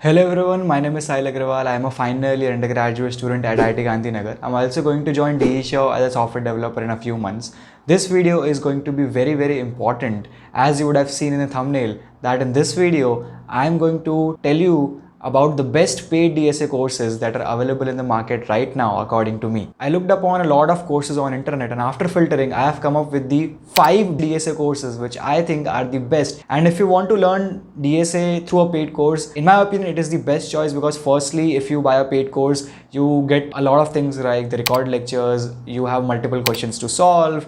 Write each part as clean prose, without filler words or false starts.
Hello everyone, my name is Sahil Agrawal. I am a final year undergraduate student at IIT Gandhinagar. I'm also going to join DSA as a software developer in a few months. This video is going to be very important, as you would have seen in the thumbnail, that in this video I am going to tell you about the best paid DSA courses that are available in the market right now according to me. I looked upon a lot of courses on internet, and after filtering I have come up with the 5 DSA courses which I think are the best. And if you want to learn DSA through a paid course, in my opinion it is the best choice, because firstly, if you buy a paid course, you get a lot of things like the recorded lectures, you have multiple questions to solve,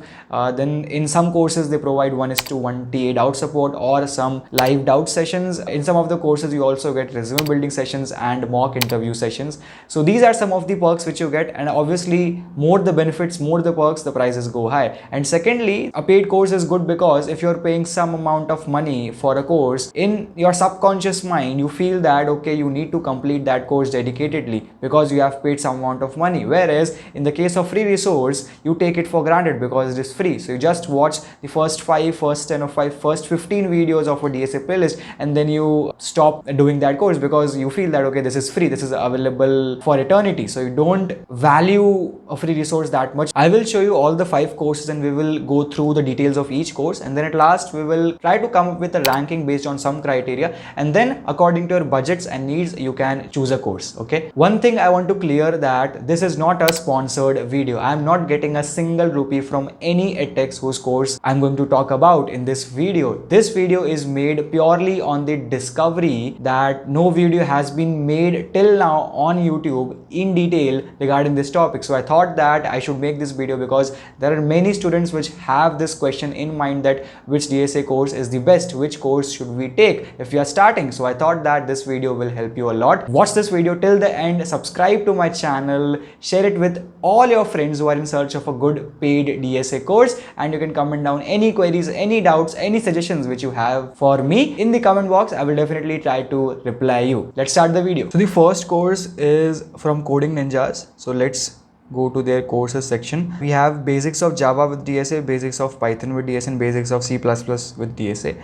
then in some courses they provide 1:1 TA doubt support or some live doubt sessions. In some of the courses you also get resume building sessions and mock interview sessions. So these are some of the perks which you get, and obviously more the benefits, more the perks, the prices go high. And secondly, a paid course is good because if you're paying some amount of money for a course, in your subconscious mind you feel that okay, you need to complete that course dedicatedly because you have paid some amount of money. Whereas in the case of free resource, you take it for granted because it is free. So you just watch the first 5, first 10 or 5, first 15 videos of a DSA playlist, and then you stop doing that course because you feel that okay, this is free, this is available for eternity. So you don't value a free resource that much. I will show you all the 5 courses and we will go through the details of each course, and then at last we will try to come up with a ranking based on some criteria, and then according to your budgets and needs you can choose a course. Okay, one thing I want to clear that this is not a sponsored video. I am not getting a single rupee from any edtech whose course I'm going to talk about in this video. This video is made purely on the discovery that no video has been made till now on YouTube in detail regarding this topic. So I thought that I should make this video because there are many students which have this question in mind, that which DSA course is the best, which course should we take if you are starting. So I thought that this video will help you a lot. Watch this video till the end, subscribe to my channel, share it with all your friends who are in search of a good paid DSA course, and you can comment down any queries, any doubts, any suggestions which you have for me in the comment box. I will definitely try to reply you. Let's start the video. So the first course is from Coding Ninjas. So let's go to their courses section. We have basics of Java with DSA, basics of Python with DSA, and basics of C++ with DSA.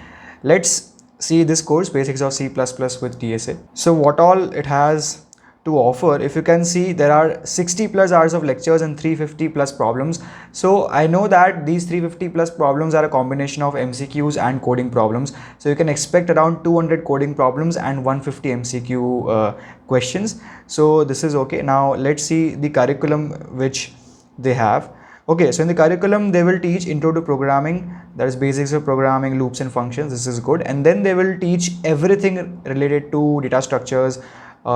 Let's see this course, basics of C++ with DSA. So what all it has to offer, if you can see, there are 60 plus hours of lectures and 350 plus problems. So I know that these 350 plus problems are a combination of MCQs and coding problems. So you can expect around 200 coding problems and 150 MCQ questions. So this is okay. Now let's see the curriculum which they have. Okay, so in the curriculum they will teach intro to programming, that is basics of programming, loops and functions. This is good. And then they will teach everything related to data structures.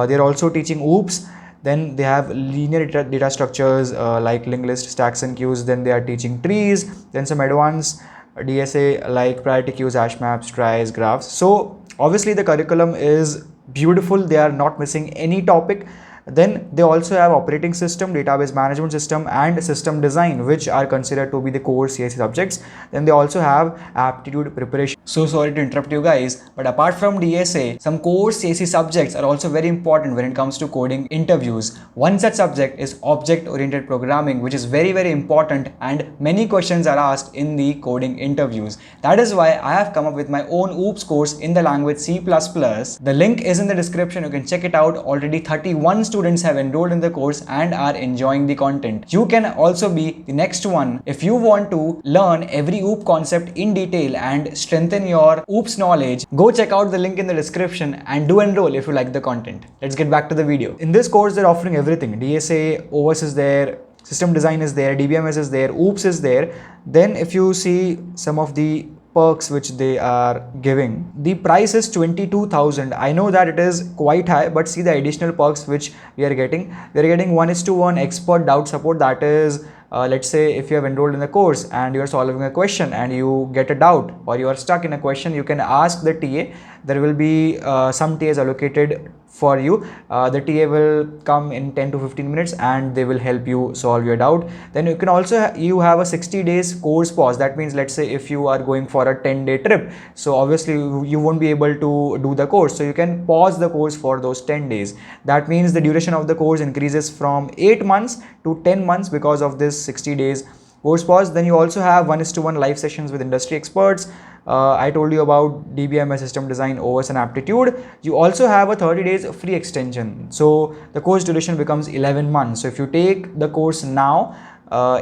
They are also teaching OOPs. Then they have linear data structures like linked list, stacks and queues. Then they are teaching trees. Then some advanced DSA like priority queues, hash maps, tries, graphs. So obviously the curriculum is beautiful. They are not missing any topic. Then they also have operating system, database management system, and system design, which are considered to be the core CSE subjects. Then they also have aptitude preparation. So sorry to interrupt you guys, but apart from DSA, some core CSE subjects are also very important when it comes to coding interviews. One such subject is object-oriented programming, which is very important, and many questions are asked in the coding interviews. That is why I have come up with my own OOPs course in the language C++. The link is in the description. You can check it out. Already 31 students have enrolled in the course and are enjoying the content. You can also be the next one if you want to learn every OOP concept in detail and strengthen your OOPs knowledge. Go check out the link in the description and do enroll if you like the content. Let's get back to the video. In this course they're offering everything. DSA, OS is there, system design is there, DBMS is there, OOPs is there. Then if you see some of the perks which they are giving, the price is 22,000. I know that it is quite high, but see the additional perks which we are getting. We are getting 1:1 expert doubt support. That is let's say if you have enrolled in the course and you are solving a question and you get a doubt or you are stuck in a question, you can ask the TA. There will be some TAs allocated for you. The TA will come in 10 to 15 minutes and they will help you solve your doubt. Then you can also you have a 60 days course pause. That means let's say if you are going for a 10-day trip, so obviously you won't be able to do the course, so you can pause the course for those 10 days. That means the duration of the course increases from 8 months to 10 months because of this 60 days course pause. Then you also have 1:1 live sessions with industry experts. I told you about DBMS, system design, OS and aptitude. You also have a 30 days free extension. So the course duration becomes 11 months. So if you take the course now,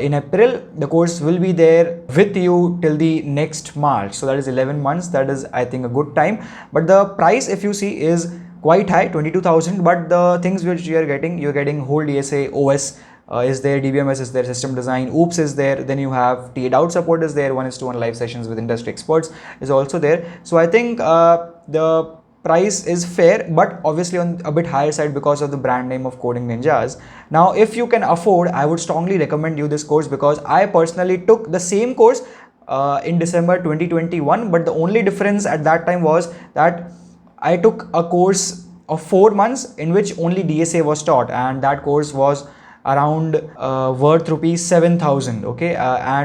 in April, the course will be there with you till the next March. So that is 11 months. That is, I think, a good time. But the price, if you see, is quite high, 22,000. But the things which you're getting whole DSA, OS is there, DBMS is there, system design, OOPS is there. Then you have TA doubt support is there, 1:1 live sessions with industry experts is also there. So I think the price is fair, but obviously on a bit higher side because of the brand name of Coding Ninjas. Now, if you can afford, I would strongly recommend you this course, because I personally took the same course in December 2021, but the only difference at that time was that I took a course of 4 months in which only DSA was taught, and that course was around worth rupees 7,000. Okay,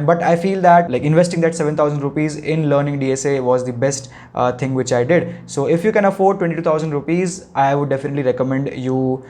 but I feel that like investing that 7,000 rupees in learning DSA was the best thing which I did. So if you can afford 22,000 rupees, I would definitely recommend you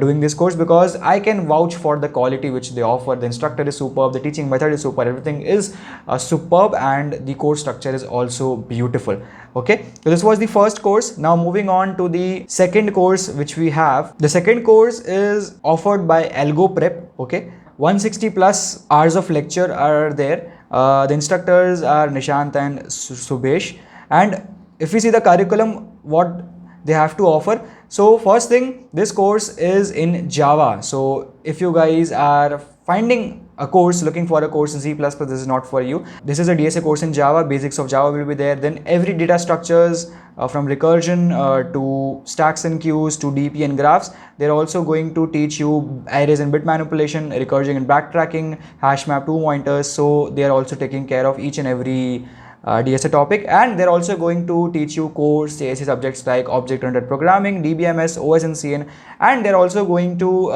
doing this course, because I can vouch for the quality which they offer. The instructor is superb, the teaching method is superb, everything is superb, and the course structure is also beautiful. Okay, so this was the first course. Now moving on to the second course which we have. The second course is offered by Algo Prep. Okay, 160 plus hours of lecture are there. The instructors are Nishant and Subhesh. And if we see the curriculum, what they have to offer. So first thing, this course is in Java. So if you guys are finding a course, looking for a course in C++, this is not for you. This is a DSA course in Java. Basics of Java will be there. Then every data structures from recursion to stacks and queues to DP and graphs. They're also going to teach you arrays and bit manipulation, recursion and backtracking, hash map, 2 pointers. So they are also taking care of each and every DSA topic, and they're also going to teach you core CSE subjects like object-oriented programming, DBMS, OS and CN, and they're also going to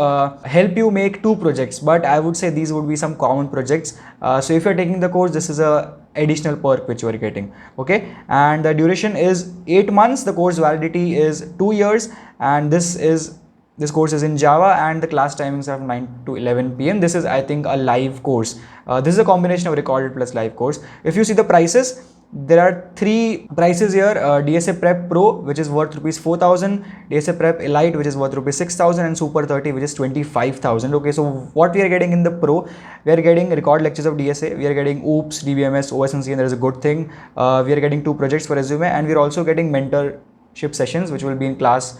help you make 2 projects, but I would say these would be some common projects. So if you're taking the course, this is a additional perk which you are getting. Okay, and the duration is 8 months. The course validity is 2 years, and this course is in Java, and the class timings are 9 to 11 p.m. This is, I think, a live course. This is a combination of recorded plus live course. If you see the prices, there are 3 prices here. DSA Prep Pro, which is worth rupees 4,000, DSA Prep Elite, which is worth rupees 6,000, and Super 30, which is 25,000. Okay, so what we are getting in the Pro, we are getting record lectures of DSA, we are getting OOPS, DBMS, OS and CN. That is a good thing. We are getting 2 projects for resume, and we are also getting mentorship sessions, which will be in class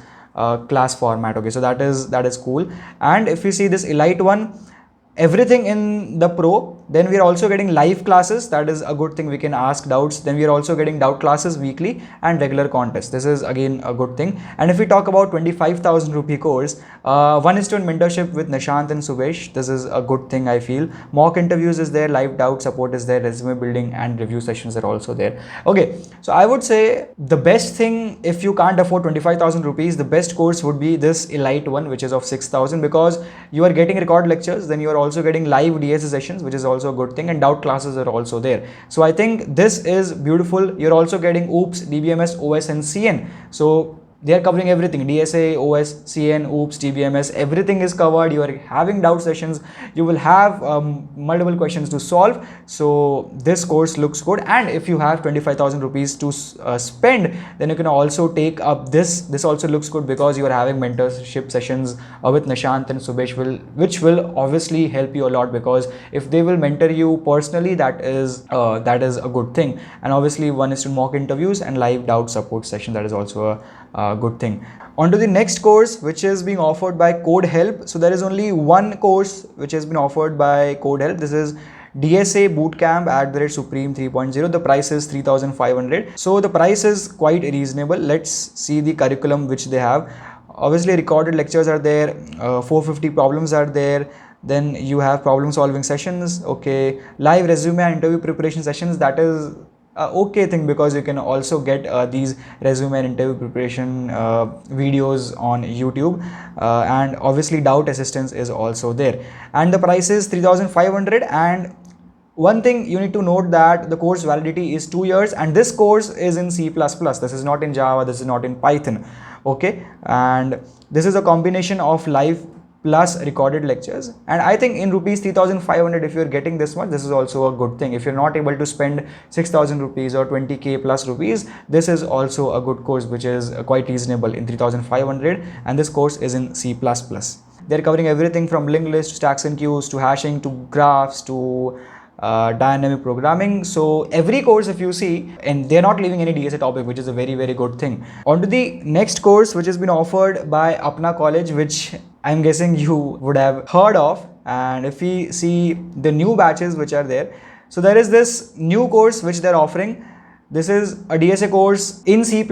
format. Okay, so that is cool. And if you see this Elite one, everything in the Pro, then we are also getting live classes. That is a good thing. We can ask doubts. Then we are also getting doubt classes weekly and regular contests. This is again a good thing. And if we talk about 25,000 rupee course, 1:1 mentorship with Nishant and Subhesh, this is a good thing, I feel. Mock interviews is there, live doubt support is there, resume building and review sessions are also there. Okay, so I would say the best thing, if you can't afford 25,000 rupees, the best course would be this Elite one, which is of 6,000, because you are getting record lectures, then you are also getting live DSA sessions, which is also a good thing, and doubt classes are also there. So I think this is beautiful. You're also getting OOPS, DBMS, OS and CN. So they are covering everything: DSA, OS, CN, OOPS, DBMS, everything is covered. You are having doubt sessions, you will have multiple questions to solve. So this course looks good, and if you have 25,000 rupees to spend, then you can also take up this also looks good, because you are having mentorship sessions with Nishant and Subhesh, which will obviously help you a lot, because if they will mentor you personally, that is a good thing. And obviously 1:1 mock interviews and live doubt support session, that is also a good thing. On to the next course, which is being offered by Code Help. So there is only one course which has been offered by Code Help. This is DSA Bootcamp @Supreme 3.0. The price is 3,500. So the price is quite reasonable. Let's see the curriculum which they have. Obviously recorded lectures are there, 450 problems are there. Then you have problem solving sessions. Okay, live resume and interview preparation sessions. That is okay thing, because you can also get these resume and interview preparation videos on YouTube, and obviously doubt assistance is also there, and the price is 3,500. And one thing you need to note, that the course validity is 2 years, and this course is in C++. This is not in Java, this is not in Python. Okay, and this is a combination of live plus recorded lectures. And I think in rupees 3,500, if you're getting this much, this is also a good thing. If you're not able to spend 6,000 rupees or 20k plus rupees, this is also a good course which is quite reasonable in 3,500, and this course is in C++. They're covering everything from linked list to stacks and queues to hashing to graphs to dynamic programming. So every course, if you see, and they're not leaving any DSA topic, which is a very, very good thing. On to the next course, which has been offered by Apna College, which I'm guessing you would have heard of. And if we see the new batches which are there, so there is this new course which they're offering. This is a DSA course in C++,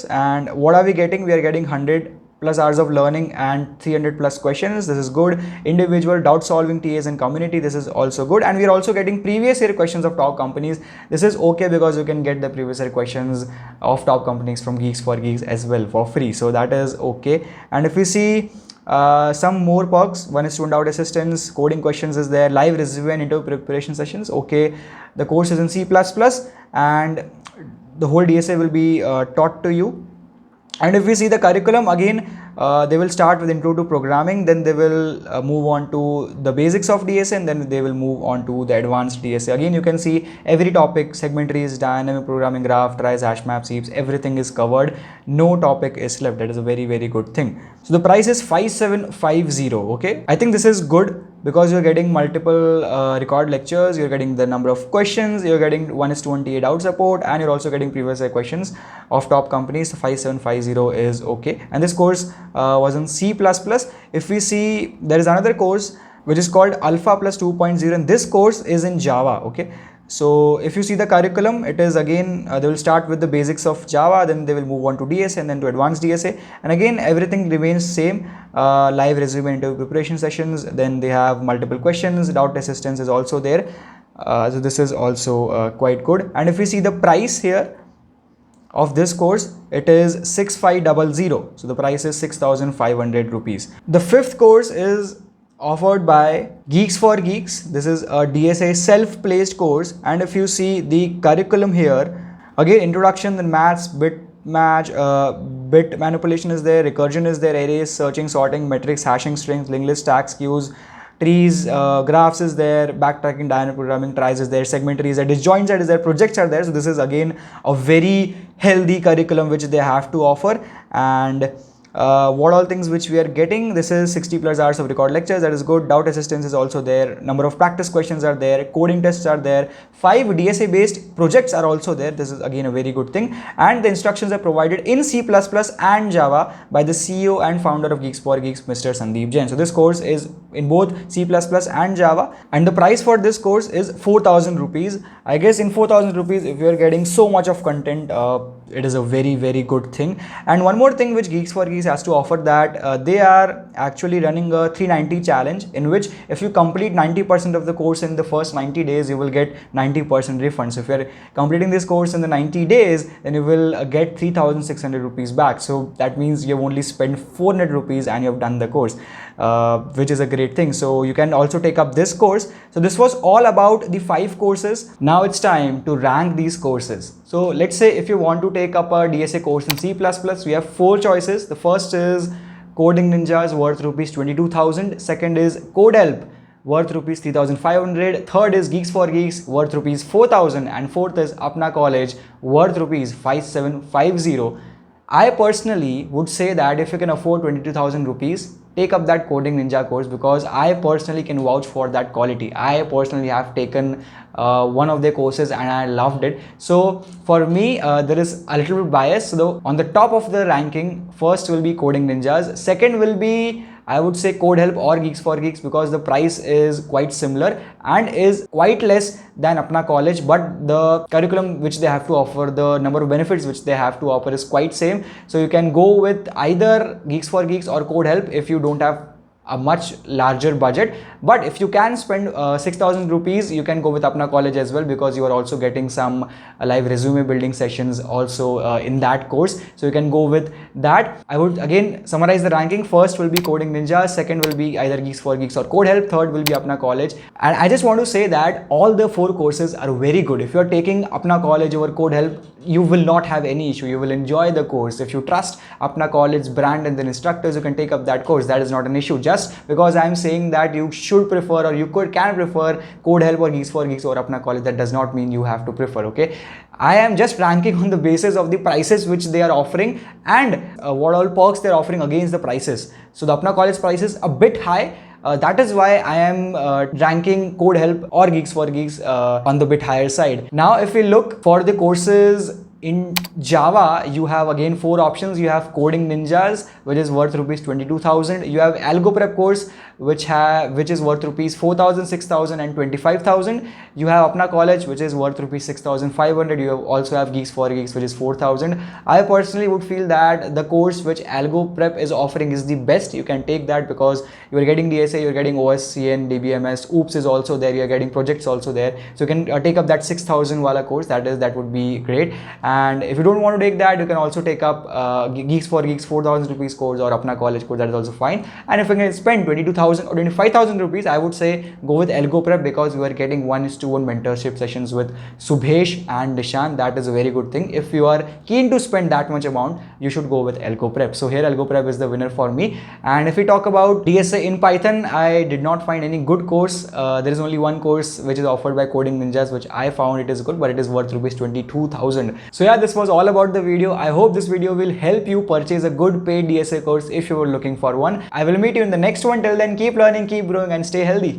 and what are we getting? We are getting 100 plus hours of learning and 300 plus questions. This is good. Individual doubt solving TAs and community. This is also good. And we are also getting previous year questions of top companies. This is okay because you can get the previous year questions of top companies from Geeks for Geeks as well for free. So that is okay. And if we see some more perks, one is student doubt assistance, coding questions is there, live resume and interview preparation sessions. Okay. The course is in C++ and the whole DSA will be taught to you. And if we see the curriculum, again, they will start with intro to programming, then they will move on to the basics of DSA, and then they will move on to the advanced DSA. Again, you can see every topic, segment trees, dynamic programming, graph, tries, hash maps, heaps, everything is covered. No topic is left. That is a very, very good thing. So the price is 5750. Okay. I think this is good because you're getting multiple record lectures, you're getting the number of questions, you're getting 1:1 doubt support, and you're also getting previous year questions of top companies. 5750 is okay. And this course was in C++. If we see, there is another course which is called Alpha Plus 2.0, and this course is in Java. Okay. So if you see the curriculum, it is again, they will start with the basics of Java, then they will move on to DSA and then to advanced DSA. And again, everything remains same, live resume interview preparation sessions. Then they have multiple questions, doubt assistance is also there. So this is also quite good. And if we see the price here of this course, it is 6500. So the price is 6,500 rupees. The fifth course is offered by Geeks for Geeks. This is a DSA self-placed course, and if you see the curriculum here, again introduction, then maths, bit match, bit manipulation is there, recursion is there, arrays, searching, sorting, metrics, hashing strings, linked list, stacks, queues, trees, graphs is there, backtracking, dynamic programming, tries is there, segment trees, disjoints is there, projects are there. So this is again a very healthy curriculum which they have to offer. And what all things which we are getting, this is 60 plus hours of record lectures, that is good. Doubt assistance is also there, number of practice questions are there, coding tests are there, 5 DSA based projects are also there. This is again a very good thing, and the instructions are provided in C++ and Java by the CEO and founder of Geeks for Geeks, Mr. Sandeep Jain. So this course is in both C++ and Java, and the price for this course is 4,000 rupees. I guess in 4,000 rupees, if you are getting so much of content, it is a very, very good thing. And one more thing which Geeks for Geeks has to offer, that they are actually running a 390 challenge, in which if you complete 90% of the course in the first 90 days, you will get 90% refund. So if you are completing this course in the 90 days, then you will get 3,600 rupees back. So that means you have only spent 400 rupees and you have done the course, which is a great thing. So you can also take up this course. So this was all about the 5 courses. Now it's time to rank these courses. So let's say if you want to take up a DSA course in C++, we have 4 choices. The first is Coding Ninjas, worth rupees 22,000. Second is Code Help, worth rupees 3,500. Third is Geeks for Geeks, worth rupees 4,000. And fourth is Apna College, worth rupees 5,750. I personally would say that if you can afford 22,000 rupees, take up that Coding Ninja course, because I personally can vouch for that quality. I personally have taken one of their courses and I loved it. So for me, there is a little bit bias. So on the top of the ranking, first will be Coding Ninjas. Second will be, I would say, Code Help or Geeks for Geeks, because the price is quite similar and is quite less than Apna College, but the curriculum which they have to offer, the number of benefits which they have to offer is quite same. So you can go with either Geeks for Geeks or Code Help if you don't have a much larger budget. But if you can spend 6,000 rupees, you can go with Apna College as well, because you are also getting some live resume building sessions also in that course. So you can go with that. I would again summarize the ranking. First will be Coding Ninja, second will be either Geeks for Geeks or Code Help, third will be Apna College. And I just want to say that all the 4 courses are very good. If you are taking Apna College over Code Help, you will not have any issue. You will enjoy the course. If you trust Apna College brand and the instructors, you can take up that course. That is not an issue. Just just because I'm saying that you should prefer or you can prefer Code Help or Geeks for Geeks or Apna College, that does not mean you have to prefer, okay? I am just ranking on the basis of the prices which they are offering and what all perks they're offering against the prices. So the Apna College price is a bit high. That is why I am ranking Code Help or Geeks for Geeks on the bit higher side. Now, if we look for the courses in Java, you have again 4 options. You have Coding Ninjas, which is worth rupees 22,000. You have Algo Prep course, which is worth rupees 4,000, 6,000 and 25,000. You have Apna College, which is worth rupees 6,500. You also have Geeks for Geeks, which is 4,000. I personally would feel that the course which Algo Prep is offering is the best. You can take that because you are getting DSA, you are getting OSCN, DBMS, OOPS is also there, you are getting projects also there. So you can take up that 6,000 wala course. That would be great. And if you don't want to take that, you can also take up Geeks for Geeks 4,000 rupees course or Apna College course. That is also fine. And if you can spend 22,000 or 25,000 rupees, I would say go with Algo Prep because you are getting 1:1 mentorship sessions with Subhesh and Dishan. That is a very good thing. If you are keen to spend that much amount, you should go with Algo Prep. So here Algo Prep is the winner for me. And if we talk about DSA in Python, I did not find any good course. There is only one course which is offered by Coding Ninjas, which I found it is good, but it is worth rupees 22,000. So yeah, this was all about the video. I hope this video will help you purchase a good paid DSA course if you were looking for one. I will meet you in the next one. Till then, keep learning, keep growing and stay healthy.